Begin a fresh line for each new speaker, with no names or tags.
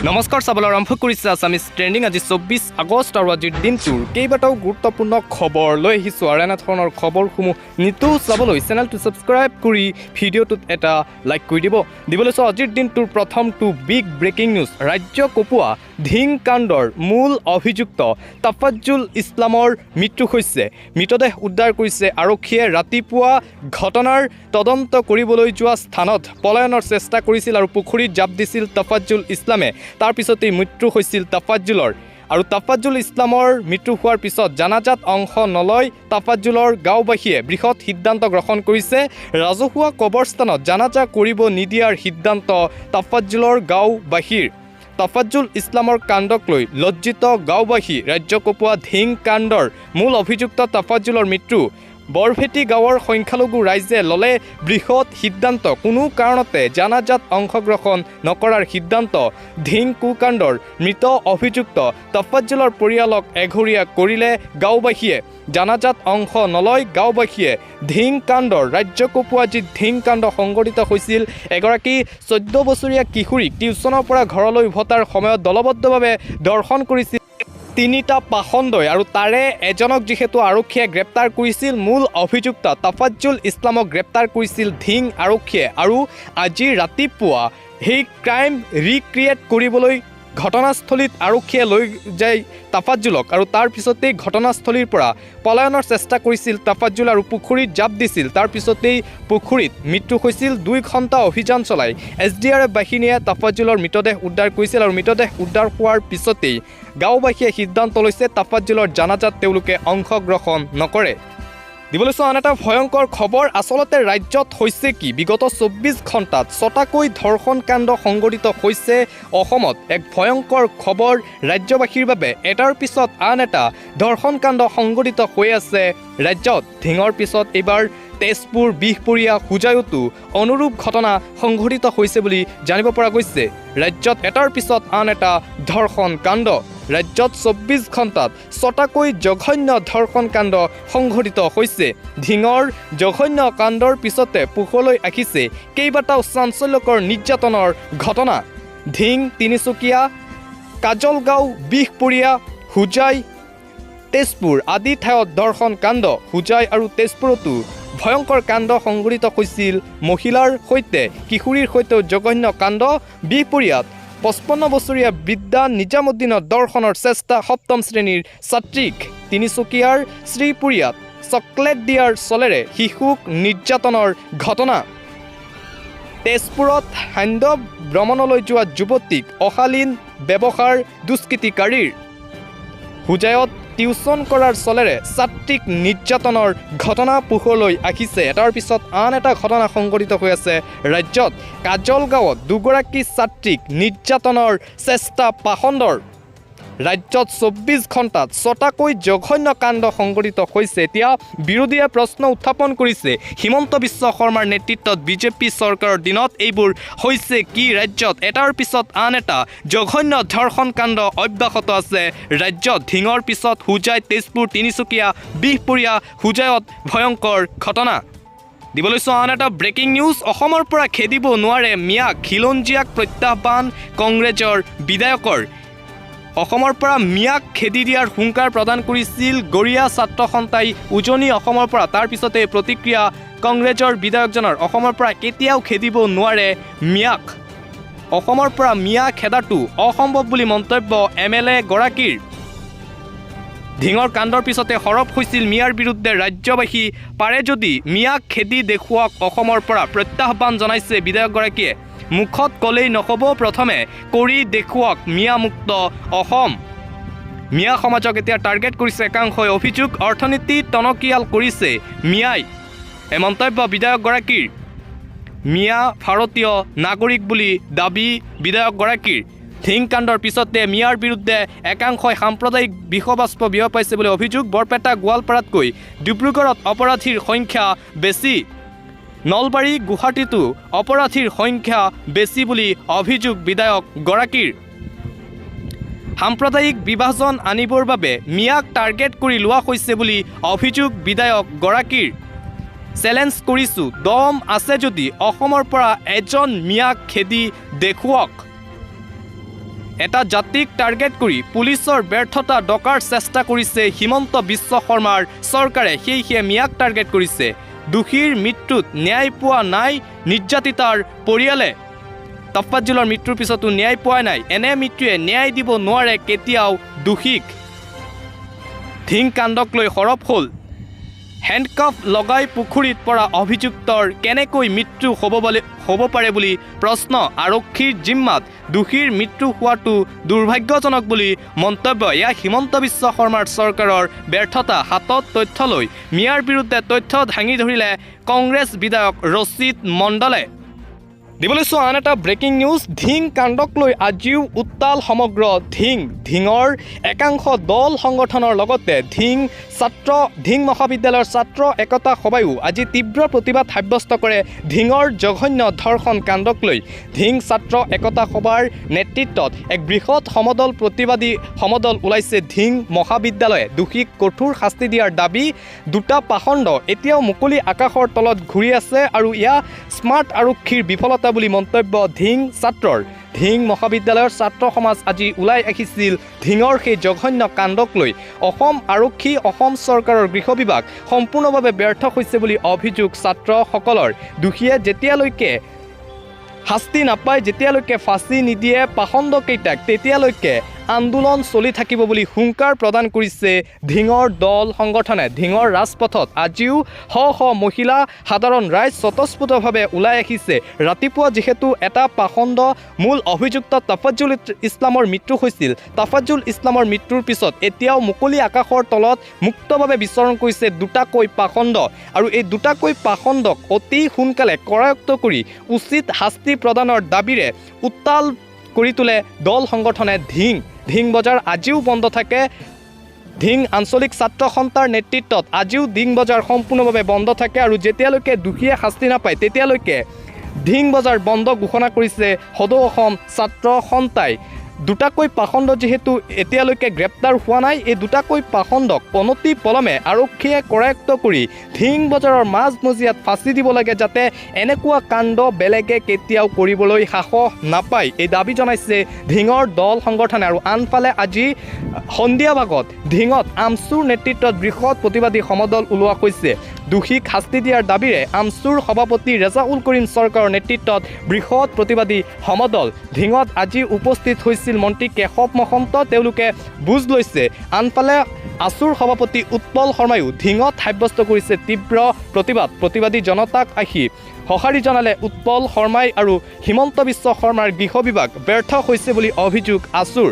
নমস্কাৰ চাবলৈ আৰম্ভ কৰিছে আছামিজ ট্ৰেণ্ডিং। আজি 24 আগষ্ট আৰু আজিৰ দিনটোৰ কেইবাটাও গুৰুত্বপূৰ্ণ খবৰ লৈ আহিছোঁ আৰু এনেধৰণৰ খবৰসমূহ নিতৌ চাবলৈ চেনেলটো ছাবস্ক্ৰাইব কৰি ভিডিঅ'টোত এটা লাইক কৰি দিবলৈ চাওঁ। আজিৰ দিনটোৰ প্ৰথমটো বিগ ব্ৰেকিং নিউজ। ৰাজ্য কঁপোৱা ধিং কাণ্ডৰ মূল অভিযুক্ত তাফাজ্জুল ইছলামৰ মৃত্যু হৈছে। মৃতদেহ উদ্ধাৰ কৰিছে আৰক্ষীয়ে। ৰাতিপুৱা ঘটনাৰ তদন্ত কৰিবলৈ যোৱা স্থানত পলায়নৰ চেষ্টা কৰিছিল আৰু পুখুৰীত জাপ দিছিল তাফাজ্জুল ইছলামে। তাৰ পিছতেই মৃত্যু হৈছিল তাফাজ্জুলৰ। আৰু তাফাজ্জুল ইছলামৰ মৃত্যু হোৱাৰ পিছত জানাজাত অংশ নলয় তাফাজ্জুলৰ গাঁওবাসীয়ে বৃহৎ সিদ্ধান্ত গ্ৰহণ কৰিছে। ৰাজহুৱা কবৰস্থানত জানাজা কৰিব নিদিয়াৰ সিদ্ধান্ত তাফাজ্জুলৰ গাঁওবাসীৰ। তাফাজ্জুল ইছলামৰ কাণ্ডক লৈ লজ্জিত গাঁওবাসী। ৰাজ্য কঁপোৱা ধিং কাণ্ডৰ মূল অভিযুক্ত তাফাজ্জুলৰ মৃত্যু। বৰভেটি গাঁৱৰ সংখ্যালঘু ৰাইজে ল'লে বৃহৎ সিদ্ধান্ত। কোনো কাৰণতে জানাজাত অংশগ্ৰহণ নকৰাৰ সিদ্ধান্ত। ধিং কুকাণ্ডৰ মৃত অভিযুক্ত তাফাজ্জুলৰ পৰিয়ালক এঘৰীয়া কৰিলে গাঁওবাসীয়ে। জানাজাত অংশ নলয় গাঁওবাসীয়ে। ধিং কাণ্ডৰ ৰাজ্য কঁপোৱা যি ধিং কাণ্ড সংঘটিত হৈছিল। এগৰাকী 14 বছৰীয়া কিশোৰীক টিউচনৰ পৰা ঘৰলৈ উভতাৰ সময়ত দলবদ্ধভাৱে ধৰ্ষণ কৰিছিল 3টা পাখণ্ডই আৰু তাৰে এজনক যিহেতু আৰক্ষীয়ে গ্ৰেপ্তাৰ কৰিছিল। মূল অভিযুক্ত তাফাজ্জুল ইছলামক গ্ৰেপ্তাৰ কৰিছিল ধিং আৰক্ষীয়ে। আৰু আজি ৰাতিপুৱা সেই ক্ৰাইম ৰিক্ৰিয়েট কৰিবলৈ ঘটনাস্থলীত আৰক্ষীয়ে লৈ যায় তাফাজ্জুলক আৰু তাৰ পিছতেই ঘটনাস্থলীৰ পৰা পলায়নৰ চেষ্টা কৰিছিল তাফাজ্জুল আৰু পুখুৰীত জাপ দিছিল। তাৰ পিছতেই পুখুৰীত মৃত্যু হৈছিল। 2 ঘণ্টা অভিযান চলাই SDRF বাহিনীয়ে তাফাজ্জুলৰ মৃতদেহ উদ্ধাৰ কৰিছিল আৰু মৃতদেহ উদ্ধাৰ হোৱাৰ পিছতেই গাঁওবাসীয়ে সিদ্ধান্ত লৈছে তাফাজ্জুলৰ জানাজাত তেওঁলোকে অংশগ্ৰহণ নকৰে। দিবলৈ চাওঁ আন এটা ভয়ংকৰ খবৰ। আচলতে ৰাজ্যত হৈছে কি? বিগত 24 ঘণ্টাত 6টাকৈ ধৰ্ষণ কাণ্ড সংঘটিত হৈছে অসমত। এক ভয়ংকৰ খবৰ ৰাজ্যবাসীৰ বাবে। এটাৰ পিছত আন এটা ধৰ্ষণ কাণ্ড সংঘটিত হৈ আছে ৰাজ্যত। ধিঙৰ পিছত এইবাৰ তেজপুৰ বিহপুৰীয়া হোজাইতো অনুৰূপ ঘটনা সংঘটিত হৈছে বুলি জানিব পৰা গৈছে। ৰাজ্যত এটাৰ পিছত আন এটা ধৰ্ষণ কাণ্ড। ৰাজ্যত 24 ঘণ্টাত 6টাকৈ জঘন্য ধৰ্ষণ কাণ্ড সংঘটিত হৈছে। ধিঙৰ জঘন্য কাণ্ডৰ পিছতে পোহৰলৈ আহিছে কেইবাটাও চাঞ্চল্যকৰ নিৰ্যাতনৰ ঘটনা। ধিং, তিনিচুকীয়া, কাজলগাঁও, বিহপুৰীয়া, হোজাই, তেজপুৰ আদি ঠাইত ধৰ্ষণ কাণ্ড। হোজাই আৰু তেজপুৰতো ভয়ংকৰ কাণ্ড সংঘটিত হৈছিল। মহিলাৰ সৈতে কিশোৰীৰ সৈতেও জঘন্য কাণ্ড। বিহপুৰীয়াত 55 বছৰীয়া বৃদ্ধা নিজামুদ্দিনৰ দৰ্শনৰ চেষ্টা 7ম শ্ৰেণীৰ ছাত্ৰীক। তিনিচুকীয়াৰ শ্ৰীপুৰীয়াত চকলেট দিয়াৰ চলেৰে শিশুক নিৰ্যাতনৰ ঘটনা। তেজপুৰত সান্ধ্য ভ্ৰমণলৈ যোৱা যুৱতীক অশালীন ব্যৱহাৰ দুষ্কৃতিকাৰীৰ। হোজাইত টিউচন কৰাৰ চলেৰে ছাত্ৰীক নিৰ্যাতনৰ ঘটনা পোহৰলৈ আহিছে। এটাৰ পিছত আন এটা ঘটনা সংঘটিত হৈ আছে ৰাজ্যত। কাজলগাঁৱত 2গৰাকী ছাত্ৰীক নিৰ্যাতনৰ চেষ্টা পাখণ্ডৰ। ৰাজ্যত 24 ঘণ্টাত 6টাকৈ জঘন্য কাণ্ড সংঘটিত হৈছে। এতিয়া বিৰোধীয়ে প্ৰশ্ন উত্থাপন কৰিছে, হিমন্ত বিশ্ব শৰ্মাৰ নেতৃত্বত বিজেপি চৰকাৰৰ দিনত এইবোৰ হৈছে কি ৰাজ্যত? এটাৰ পিছত আন এটা জঘন্য ধৰ্ষণ কাণ্ড অব্যাহত আছে ৰাজ্যত। ধিঙৰ পিছত হোজাই, তেজপুৰ, তিনিচুকীয়া, বিহপুৰীয়া, হোজাইত ভয়ংকৰ ঘটনা। দিবলৈ চাওঁ আন এটা ব্ৰেকিং নিউজ। অসমৰ পৰা খেদিব নোৱাৰে মিয়াক, খিলঞ্জীয়াক প্ৰত্যাহ্বান কংগ্ৰেছৰ বিধায়কৰ। অসমৰ পৰা মিয়াক খেদি দিয়াৰ হুংকাৰ প্ৰদান কৰিছিল গৰীয়া ছাত্ৰ সন্থাই উজনি অসমৰ পৰা। তাৰ পিছতে প্ৰতিক্ৰিয়া কংগ্ৰেছৰ বিধায়কজনৰ। অসমৰ পৰা কেতিয়াও খেদিব নোৱাৰে মিয়াক। অসমৰ পৰা মিয়া খেদাটো অসম্ভৱ বুলি মন্তব্য MLA গৰাকীৰ। ধিঙৰ কাণ্ডৰ পিছতে সৰব হৈছিল মিয়াৰ বিৰুদ্ধে ৰাজ্যবাসী। পাৰে যদি মিয়াক খেদি দেখুৱাওক অসমৰ পৰা, প্ৰত্যাহ্বান জনাইছে বিধায়কগৰাকীয়ে। মুখত ক'লেই নহ'ব, প্ৰথমে কৰি দেখুৱাওক মিয়ামুক্ত অসম। মিয়া সমাজক এতিয়া টাৰ্গেট কৰিছে একাংশই। অভিযোগ অৰ্থনীতি টনকিয়াল কৰিছে মিয়াই। এই মন্তব্য বিধায়কগৰাকীৰ। মিয়া ভাৰতীয় নাগৰিক বুলি দাবী বিধায়কগৰাকীৰ। ধিং কাণ্ডৰ পিছতে মিয়াৰ বিৰুদ্ধে একাংশই সাম্প্ৰদায়িক বিষবাষ্প বিয়পাইছে বুলি অভিযোগ। বৰপেটা, গোৱালপাৰাতকৈ ডিব্ৰুগড়ত অপৰাধীৰ সংখ্যা বেছি। নলবাৰী, গুৱাহাটীতো অপৰাধীৰ সংখ্যা বেছি বুলি অভিযোগ বিধায়কগৰাকীৰ। সাম্প্ৰদায়িক বিভাজন আনিবৰ বাবে মিয়াক টাৰ্গেট কৰি লোৱা হৈছে বুলি অভিযোগ বিধায়কগৰাকীৰ। চ্যালেঞ্জ কৰিছোঁ, দম আছে যদি অসমৰ পৰা এজন মিয়াক খেদি দেখুৱাওক। এটা জাতিক টাৰ্গেট কৰি পুলিচৰ ব্যৰ্থতা ডকাৰ চেষ্টা কৰিছে হিমন্ত বিশ্ব শৰ্মাৰ চৰকাৰে সেয়ে মিয়াক টাৰ্গেট কৰিছে দোষীৰ মৃত্যুত ন্যায় পোৱা নাই নিৰ্যাতিতাৰ পৰিয়ালে তফাজ্জুলৰ মৃত্যুৰ পিছতো ন্যায় পোৱা নাই এনে মৃত্যুৱে ন্যায় দিব নোৱাৰে কেতিয়াও দোষীক ধিং কাণ্ডক লৈ সৰব হ'ল হেণ্ডকাফ লগাই পুখুৰীত পৰা অভিযুক্তৰ কেনেকৈ মৃত্যু হ'ব পাৰে বুলি প্ৰশ্ন আৰক্ষীৰ জিম্মাত দোষীৰ মৃত্যু হোৱাটো দুৰ্ভাগ্যজনক বুলি মন্তব্য এয়া হিমন্ত বিশ্ব শৰ্মাৰ চৰকাৰৰ ব্যৰ্থতা হাতত তথ্য লৈ মিয়াৰ বিৰুদ্ধে তথ্য দাঙি ধৰিলে কংগ্ৰেছ বিধায়ক ৰচিদ মণ্ডলে দিবলৈ চোৱা আন এটা ব্ৰেকিং নিউজ ধিং কাণ্ডক লৈ আজিও উত্তাল সমগ্ৰ ধিঙৰ একাংশ দল সংগঠনৰ লগতে ধিং মহাবিদ্যালয়ৰ ছাত্ৰ একতা সভায়ো আজি তীব্ৰ প্ৰতিবাদ সাব্যস্ত কৰে ধিঙৰ জঘন্য ধৰ্ষণ কাণ্ডক লৈ ধিং ছাত্ৰ একতা সভাৰ নেতৃত্বত এক বৃহৎ প্ৰতিবাদী সমদল ওলাইছে ধিং মহাবিদ্যালয়ে দোষীক কঠোৰ শাস্তি দিয়াৰ দাবী দুটা পাখণ্ড এতিয়াও মুকলি আকাশৰ তলত ঘূৰি আছে আৰু ইয়া স্মাৰ্ট আৰক্ষীৰ বিফলতা বুলি মন্তব্য ধিং মহাবিদ্যালয়ৰ ছাত্ৰ সমাজ আজি ওলাই আহিছিল ধিঙৰ সেই জঘন্য কাণ্ডক লৈ অসম আৰক্ষী অসম চৰকাৰৰ গৃহ বিভাগ সম্পূৰ্ণভাৱে ব্যৰ্থ হৈছে বুলি অভিযোগ ছাত্ৰসকলৰ দোষীয়ে যেতিয়ালৈকে শাস্তি নাপায় যেতিয়ালৈকে ফাঁচি নিদিয়ে পাখণ্ডকেইটাক তেতিয়ালৈকে আন্দোলন চলি থাকিব বুলি হুংকাৰ প্ৰদান কৰিছে ধিঙৰ দল সংগঠনে ধিঙৰ ৰাজপথত আজিও শ মহিলা সাধাৰণ ৰাইজ স্বতঃস্ফূৰ্তভাৱে ওলাই আহিছে ৰাতিপুৱা যিহেতু এটা পাখণ্ড মূল অভিযুক্ত তাফাজ্জুল ইছলামৰ মৃত্যু হৈছিল তাফাজ্জুল ইছলামৰ মৃত্যুৰ পিছত এতিয়াও মুকলি আকাশৰ তলত মুক্তভাৱে বিচৰণ কৰিছে দুটাকৈ পাখণ্ড আৰু এই দুটাকৈ পাখণ্ডক অতি সোনকালে কৰায়ত্ব কৰি উচিত শাস্তি প্ৰদানৰ দাবীৰে উত্তাল কৰি তোলে দল সংগঠনে ধিং বজাৰ আজিও বন্ধ থাকে ধিং আঞ্চলিক ছাত্ৰ সন্থাৰ নেতৃত্বত আজিও ধিং বজাৰ সম্পূৰ্ণভাৱে বন্ধ থাকে আৰু যেতিয়ালৈকে দোষীয়ে শাস্তি নাপায় তেতিয়ালৈকে ধিং বজাৰ বন্ধ ঘোষণা কৰিছে সদৌ অসম ছাত্ৰ সন্থাই দুটাকৈ পাখণ্ড যেহেতু এতিয়ালৈকে গ্ৰেপ্তাৰ হোৱা নাই এই দুটাকৈ পাখণ্ডক অনতি পলমে আৰক্ষীয়ে কৰায়ত্ব কৰি ধিং বজাৰৰ মাজমজিয়াত ফাঁচি দিব লাগে যাতে এনেকুৱা কাণ্ড বেলেগে কেতিয়াও কৰিবলৈ সাহস নাপায় এই দাবী জনাইছে ধিঙৰ দল সংগঠনে আৰু আনফালে আজি সন্ধিয়া ভাগত ধিঙত আমচুৰ নেতৃত্বত বৃহৎ প্ৰতিবাদী সমদল ওলোৱা হৈছে দোষীক শাস্তি দিয়াৰ দাবীৰে আমচুৰ সভাপতি ৰেজাউল কৰিম চৰকাৰৰ নেতৃত্বত বৃহৎ প্ৰতিবাদী সমদল ধিঙত আজি উপস্থিত হৈছিল মন্ত্ৰী কেশৱ মহন্ত তেওঁলোকে বুজ লৈছে আনফালে আসুৰ সভাপতি উৎপল শৰ্মায়ো ধিঙত সাব্যস্ত কৰিছে তীব্ৰ প্ৰতিবাদী জনতাক আহি সঁহাৰি জনালে উৎপল শৰ্মাই আৰু হিমন্ত বিশ্ব শৰ্মাৰ গৃহ বিভাগ ব্যৰ্থ হৈছে বুলি অভিযোগ আসুৰ